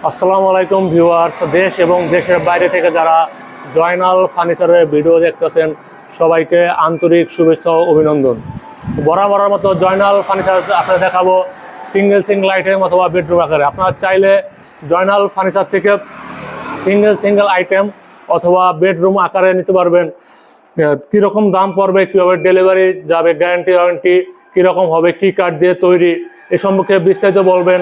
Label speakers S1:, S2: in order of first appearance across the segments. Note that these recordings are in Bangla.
S1: আসসালামু আলাইকুম ভিউয়ার্স, দেশ এবং দেশের বাইরে থেকে যারা জয়নাল ফার্নিচারের ভিডিও দেখতেছেন সবাইকে আন্তরিক শুভেচ্ছা ও অভিনন্দন। বরাবরের মতো জয়নাল ফার্নিচার আপনাদের দেখাবো সিঙ্গেল আইটেম অথবা বেডরুম আকারে। আপনারা চাইলে জয়নাল ফার্নিচার থেকে সিঙ্গেল আইটেম অথবা বেডরুম আকারে নিতে পারবেন। কীরকম দাম পড়বে, কীভাবে ডেলিভারি যাবে, গ্যারান্টি ওয়ারেন্টি কীরকম হবে, কী কাঠ দিয়ে তৈরি, এ সম্পর্কে বিস্তারিত বলবেন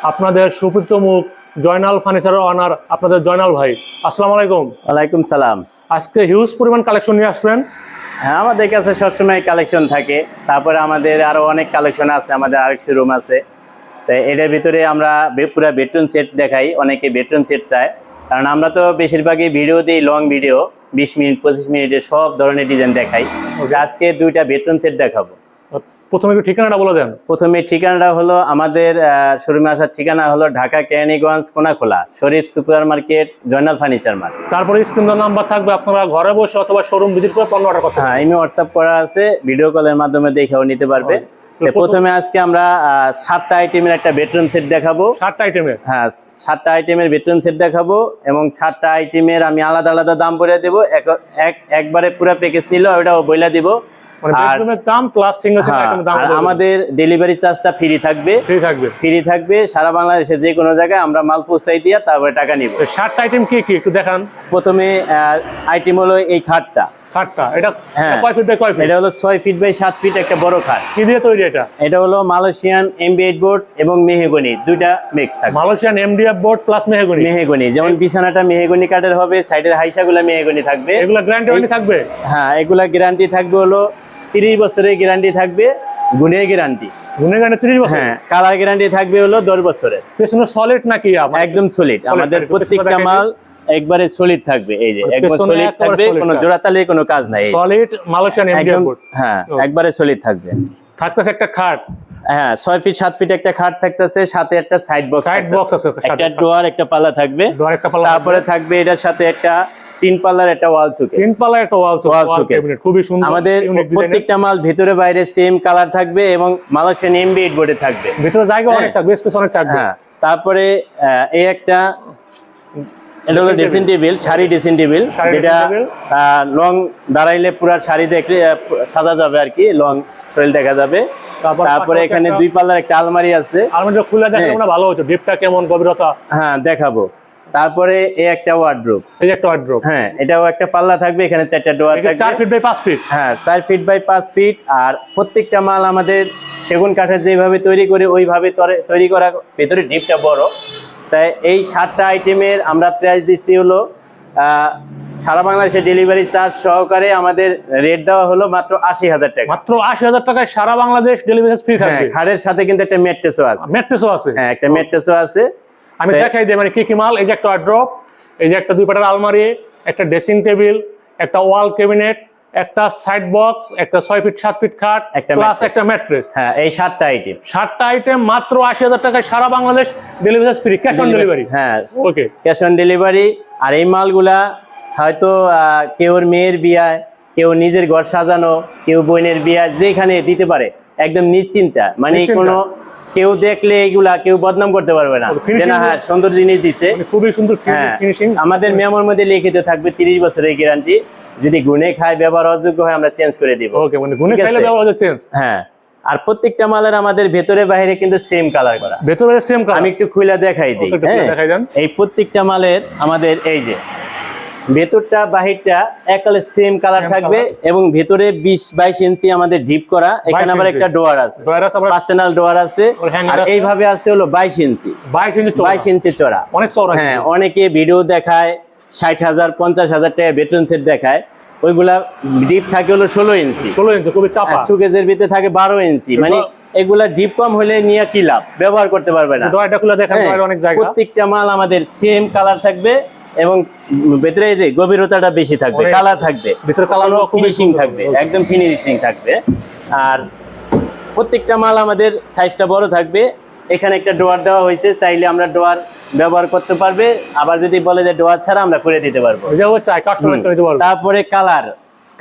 S1: আপনাদের সুপরিচিত মুখ জয়নাল ফার্নিচারের অনার আপনাদের জয়নাল ভাই। আসসালামু আলাইকুম।
S2: ওয়ালাইকুম সালাম।
S1: আজকে হিউজ পরিমাণ কালেকশন নিয়ে আসছেন।
S2: হ্যাঁ, আমাদের কাছে সবসময় কালেকশন থাকে। তারপরে আমাদের আরো অনেক কালেকশন আছে, আমাদের আরেক শোরুম আছে। তো এটার ভিতরে আমরা পুরো বেডরুম সেট দেখাই। অনেকে বেডরুম সেট চায়, কারণ আমরা তো বেশিরভাগই ভিডিও দিই, লং ভিডিও 20 মিনিট 25 মিনিটের সব ধরনের ডিজাইন দেখাই। আজকে দুইটা বেডরুম সেট দেখাবো।
S1: প্রথমে একটু ঠিকানাটা বলে দেন।
S2: প্রথমে ঠিকানাটা হলো আমাদের শোরুমে আসার ঠিকানা হলো Dhaka Keraniganj Konakhola Sharif super market Joynal furniture mart.
S1: তারপরে স্ক্রিনের নাম্বার থাকবে, আপনারা ঘরে বসে অথবা শোরুম ভিজিট করে পণ্য অর্ডার করতে।
S2: হ্যাঁ, ইমো হোয়াটসঅ্যাপ করা আছে, ভিডিও কলের মাধ্যমে দেখেও নিতে পারবে। প্রথমে আজকে আমরা 7টা আইটেমের একটা বেডরুম সেট দেখাবো।
S1: 7টা আইটেমের?
S2: হ্যাঁ, 7টা আইটেমের বেডরুম সেট দেখাবো এবং 7টা আইটেমের আমি আলাদা আলাদা দাম বলে দেবো। একবারে পুরো প্যাকেজ নিলেও ওটাও বলে দিব। আমাদের ডেলিভারি চার্জটা ফ্রি থাকবে। সারা বাংলাদেশে যে কোনো জায়গায় আমরা মাল পৌঁছাই দিয়ে তারপরে টাকা নিব।
S1: 7টা আইটেম কি কি একটু দেখান।
S2: প্রথমে আইটেম হলো এই খাটটা।
S1: এটা কয় ফিট বাই কয় ফিট?
S2: এটা হলো 6 ফিট বাই 7 ফিট একটা বড় খাট।
S1: কি দিয়ে তৈরি এটা?
S2: এটা হলো মালয়েশিয়ান এমডিএফ বোর্ড এবং মেহগনি, দুইটা মিক্স থাকবে।
S1: Malaysian MDF board plus mahogany,
S2: যেমন বিছানাটা মেহগনি কাঠের হবে, সাইডের হাইসাগুলো মেহগনি থাকবে।
S1: এগুলা গ্যারান্টি থাকবে?
S2: হ্যাঁ, এগুলা গ্যারান্টি থাকবে হলো 30 বছরের গ্যারান্টি থাকবে। গুণে গ্যারান্টি
S1: 30 বছর।
S2: হ্যাঁ, কালার গ্যারান্টি থাকবে হলো 10 বছরের।
S1: পেছনে সলিড নাকি?
S2: একদম সলিড। আমাদের প্রত্যেকটা মাল একবারে সলিড থাকবে। এই যে একবার সলিড থাকবে, কোনো জোড়াতালি কোনো কাজ নাই।
S1: Solid Malaysian MDF board.
S2: হ্যাঁ, একবারে সলিড থাকবে।
S1: থাকতেছে একটা খাট।
S2: হ্যাঁ, 6 ফিট 7 ফিট একটা খাট থাকতেছে, সাথে একটা সাইড বক্স
S1: আছে,
S2: একটা ডোয়ার, একটা পাল্লা থাকবে। তারপরে থাকবে এটার সাথে একটা 3 পাল্লার একটা ওয়াল শোকেস।
S1: 3 পাল্লার একটা ওয়াল শোকেস, খুবই সুন্দর।
S2: আমাদের প্রত্যেকটা মাল ভিতরে বাইরে সেম কালার থাকবে এবং মালয়েশিয়ান এমডিএফ বোর্ডে থাকবে।
S1: ভিতরে জায়গা অনেক থাকবে, স্পেস অনেক থাকবে।
S2: হ্যাঁ, তারপরে এই একটা এটা হলো dressing table, sari dressing table, যেটা লং দাঁড়াইলে পুরো শাড়ি দেখলে সাজা যাবে আর কি, লং শরীর দেখা যাবে। তারপরে এখানে 2 পাল্লার একটা আলমারি আছে।
S1: আলমারিটা খুলে দেখলে আমরা ভালো হতো, ডিপটা কেমন, গভীরতা।
S2: হ্যাঁ, দেখাবো। তারপরে এই একটা ওয়ার্ডরোব।
S1: এই একটা ওয়ার্ডরোব।
S2: হ্যাঁ, এটাও একটা পাল্লা থাকবে, এখানে 4টা ডোর থাকবে।
S1: 4 ফিট বাই 5 ফিট।
S2: হ্যাঁ, 4 ফিট বাই 5 ফিট। আর প্রত্যেকটা মাল আমাদের সেগুন কাঠের যেভাবে তৈরি করে ওইভাবে তৈরি করা, ভেতরে ডিপটা বড়। তাই এই 7টা আইটেমের আমরা প্রাইস দিচ্ছি হলো সারা বাংলাদেশে ডেলিভারি চার্জ সহকারে আমাদের রেট দেওয়া হলো মাত্র 80,000 টাকা।
S1: মাত্র 80,000 টাকায় সারা বাংলাদেশ ডেলিভারি চার্জ ফ্রি থাকবে।
S2: খাটের সাথে কিন্তু একটা ম্যাট্রেসও আছে। হ্যাঁ, একটা ম্যাট্রেসও আছে।
S1: আমি দেখাই দিই মানে কি কি মাল। এই যে একটা ওয়ার্ডরোব, এই যে একটা 2 পাটার আলমারি, একটা ড্রেসিং টেবিল, একটা ওয়াল ক্যাবিনেট, একটা সাইড বক্স, একটা 6 ফিট 7 ফিট খাট, প্লাস একটা ম্যাট্রেস।
S2: হ্যাঁ, এই 7টা আইটেম
S1: মাত্র 80,000 টাকায় সারা Bangladesh delivery charge free, cash on delivery.
S2: হ্যাঁ,
S1: ওকে,
S2: ক্যাশ অন ডেলিভারি। আর এই মালগুলা হয়তো কেউ মেয়ের বিয়ায়, কেউ নিজের ঘর সাজানো, কেউ বোনের বিয়ায়, যেখানে দিতে পারে একদম নিশ্চিন্তা। মানে কোনো কেউ দেখলে এগুলা কেউ বদনাম করতে পারবে না যে না, হ্যাঁ সুন্দর জিনিস দিছে, খুবই সুন্দর ফিনিশিং। আমাদের মেমোর মধ্যে লিখিত থাকবে 30 বছরের গ্যারান্টি। যদি গুনে খায়, ব্যবহার অযোগ্য হয়, আমরা চেঞ্জ করে দিব।
S1: ওকে, মানে গুনে খাইলে ব্যবহার চেঞ্জ।
S2: হ্যাঁ, আর প্রত্যেকটা মালের আমাদের ভেতরে বাইরে কিন্তু সেম কালার করা।
S1: ভেতরে সেম কালার। আমি
S2: একটু খুলে দেখাই দিই। এই প্রত্যেকটা মালের আমাদের এই যে ভেতরটা বাহিরটা একালে সেম কালার থাকবে এবং ভেতরে 20-22 ইঞ্চি আমাদের ডিপ করা। এখানে আবার একটা ডোয়ার আছে, পার্সোনাল ডোয়ার আছে। আর এইভাবে আছে হলো 22 ইঞ্চি চড়া, অনেক চড়া। হ্যাঁ, অনেকে ভিডিও দেখায় 60,000 50,000 টাকা বেডরুম সেট দেখায়, ওইগুলা ডিপ থাকে হলো 16 ইঞ্চি,
S1: খুবই চাপা।
S2: সুকেজের ভিতরে থাকে 12 ইঞ্চি। মানে এগুলা ডিপ কম হলে নিয়ে কি লাভ, ব্যবহার করতে পারবে না। প্রত্যেকটা মাল আমাদের সেম কালার থাকবে এবং ভেতরে যে গভীরতাটা বেশি থাকবে, কালার থাকবে, ভিতরে কালার ফিনিশিং থাকবে, একদম ফিনিশিং থাকবে। আর প্রত্যেকটা মাল আমাদের সাইজটা বড় থাকবে। এখানে একটা ডোয়ার দেওয়া হয়েছে, চাইলে আমরা ডোয়ার ব্যবহার করতে পারবে, আবার যদি বলে যে ডোয়ার ছাড়া আমরা করে দিতে পারবো। তারপরে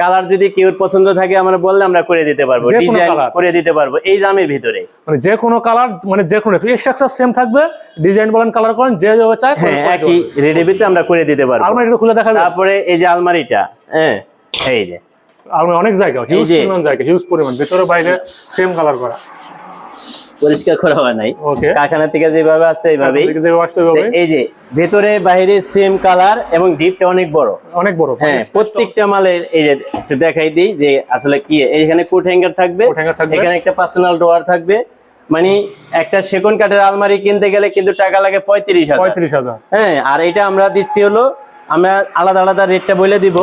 S2: কালার যদি কেউ পছন্দ থাকে আমরা বললে আমরা করে দিতে পারবো,
S1: যে কোনো
S2: ডিজাইন
S1: colour?
S2: করে দিতে পারবো এই দামের ভিতরে।
S1: মানে যে কোনো কালার, মানে যে কোনো স্ট্রাকচার সেম থাকবে, ডিজাইন বলেন কালার করেন যে যেভাবে চায়
S2: হ্যাঁ একই রেডি ভিতরে আমরা করে দিতে পারবো।
S1: আলমারিটা খুলে দেখাবেন?
S2: তারপরে এই যে আলমারিটা, হ্যাঁ এই যে
S1: আলমারি অনেক জায়গা, হিউজ পরিমাণ জায়গা, হিউজ পরিমাণ, ভিতরে বাইরে সেম কালার করা,
S2: পরিষ্কার করা হয় নাই,
S1: ওকে
S2: কারখানা থেকে যেভাবে আছে এইভাবেই।
S1: এইভাবে
S2: এই যে ভেতরে বাইরে সেম কালার এবং ডিপটা অনেক বড়,
S1: অনেক বড়।
S2: হ্যাঁ প্রত্যেকটা মালের এই যে একটু দেখাই দিই যে আসলে কি, এইখানে কোট হ্যাঙ্গার থাকবে,
S1: কোট হ্যাঙ্গার থাকবে,
S2: এখানে একটা পার্সোনাল ডোয়ার থাকবে। মানে একটা সেগুন কাঠের আলমারি কিনতে গেলে কিন্তু টাকা লাগে 35,000। হ্যাঁ, আর এটা আমরা দিচ্ছি হলো, আমরা আলাদা আলাদা রেটটা বলে দিব।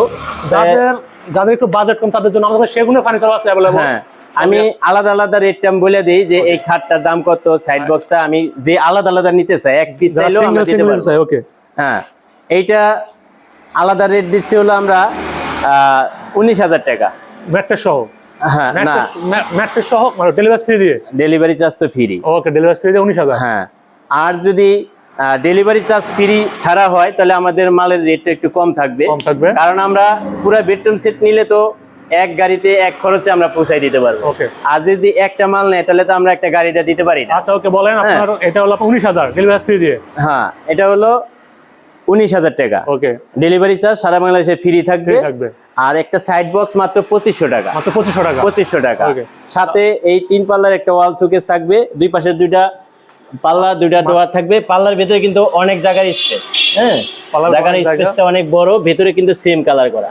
S1: যাদের একটু বাজেট কম তাদের জন্য আমাদের সেগুনের ফার্নিচার আছে अवेलेबल।
S2: হ্যাঁ, আমি আলাদা আলাদা রেটটা আমি বলে দিই যে এই খাটটার দাম কত, সাইড বক্সটা আমি যে আলাদা আলাদা নিতে চাই, এক পিস চাইলেও আমরা দিতে পারবো।
S1: ওকে,
S2: হ্যাঁ এইটা আলাদা রেট দিচ্ছি হলো আমরা 19,000 টাকা
S1: ম্যাট্রেস সহ।
S2: হ্যাঁ না,
S1: ম্যাট্রেস সহ মানে ডেলিভারি ফ্রি দিয়ে,
S2: ডেলিভারি চার্জ তো ফ্রি।
S1: ওকে, ডেলিভারি ফ্রি দিয়ে 19,000।
S2: হ্যাঁ, আর যদি ডেলিভারি চার্জ ফ্রি ছাড়া হয় তাহলে আমাদের মালের রেটটা একটু কম থাকবে, কারণ আমরা পুরো বেডরুম সেট নিলে তো এক গাড়িতে এক খরচে আমরা পৌঁছাই দিতে পারবো।
S1: ওকে,
S2: আর যদি একটা মাল নেয় তাহলে তো আমরা একটা গাড়িতে দিতে পারি না।
S1: আচ্ছা ওকে, বলেন আপনার এটা হলো 19,000 ডেলিভারি ফ্রি দিয়ে।
S2: হ্যাঁ, এটা হলো 19,000 টাকা।
S1: ওকে,
S2: ডেলিভারি চার্জ সারা বাংলাদেশে ফ্রি থাকবে। আর একটা সাইড বক্স মাত্র 2500 টাকা,
S1: মাত্র 2500 টাকা,
S2: 2500 টাকা।
S1: ওকে,
S2: সাথে এই 3 পাল্লার একটা ওয়াল শোকেস থাকবে, দুই পাশে দুইটা পাল্লা, দুইটা ডোয়ার থাকবে। পাল্লার ভিতরে কিন্তু অনেক জায়গার স্পেস, হ্যাঁ জায়গার স্পেসটা অনেক বড়, ভিতরে কিন্তু সেম কালার করা,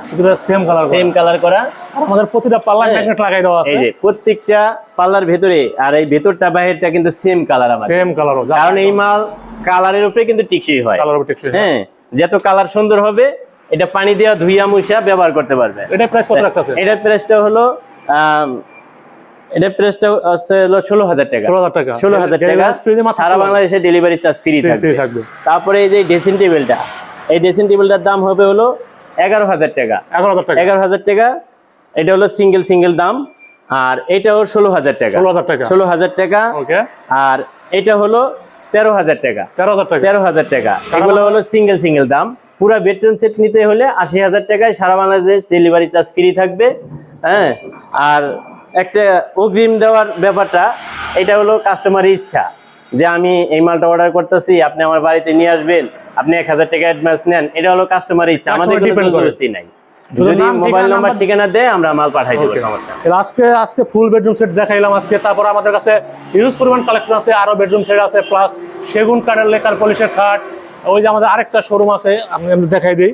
S2: সেম কালার করা।
S1: আমাদের প্রতিটা পাল্লায় ম্যাগনেট লাগাই দেওয়া আছে,
S2: এই যে প্রত্যেকটা পাল্লার ভিতরে, আর এই ভেতরটা বাহিরটা কিন্তু সেম কালার আমাদের,
S1: সেম কালার,
S2: কারণ এই মাল কালারের উপরে কিন্তু টিকসই হয়। হ্যাঁ, যত কালার সুন্দর হবে এটা পানি দেওয়া ধুইয়া মুছা ব্যবহার করতে পারবে।
S1: এটা প্রাইস কত রাখতেছে?
S2: এটার প্রাইসটা হলো এটা প্রাইসটা হলো 16,000 টাকা। 16,000 টাকা সারা বাংলাদেশে ডেলিভারি চার্জ ফ্রি থাকবে। তারপরে এই যে ড্রেসিং টেবিলটা, এই ড্রেসিং টেবিলটার দাম হবে হলো 11,000 টাকা। 11,000 টাকা, এটা হলো সিঙ্গেল দাম। আর এটাও 16,000 টাকা, 16,000 টাকা। আর এটা হলো 13,000 টাকা, 13,000 টাকা। এগুলো হলো সিঙ্গেল দাম। পুরো বেডরুম সেট নিতে হলে 80,000 টাকায় সারা বাংলাদেশ ডেলিভারি চার্জ ফ্রি থাকবে। হ্যাঁ, আর একটা অগ্রিম দেওয়ার ব্যাপারটা, এটা হলো কাস্টমারের ইচ্ছা যে আমি এই মালটা অর্ডার করতেছি, আপনি আমার বাড়িতে নিয়ে আসবেন, আপনি 1,000 টাকা অ্যাডভান্স নেন, এটা হলো কাস্টমারের ইচ্ছা, আমাদের কোনো জবরদস্তি নাই। যদি মোবাইল নাম্বার ঠিকানা দেয় আমরা মাল পাঠাই দেব, সমস্যা।
S1: আজকে ফুল বেডরুম সেট দেখাইলাম আজকে। তারপর আমাদের কাছে হিউজ পরিমাণ কালেকশন আছে, আরো বেডরুম সেট আছে, প্লাস সেগুন কাঠের লেকার পলিশের খাট। ওই যে আমাদের আরেকটা শোরুম আছে, আমি দেখাই দিই,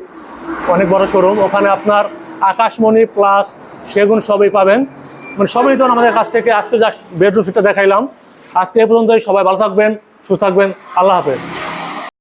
S1: অনেক বড় শোরুম, ওখানে আপনার আকাশমণি প্লাস সেগুন সবই পাবেন, মানে সবই তো আমাদের কাছ থেকে। আজকে জাস্ট বেডরুম সেটটা দেখাইলাম। আজকে এই পর্যন্তই, সবাই ভালো থাকবেন, সুস্থ থাকবেন, আল্লাহ হাফেজ।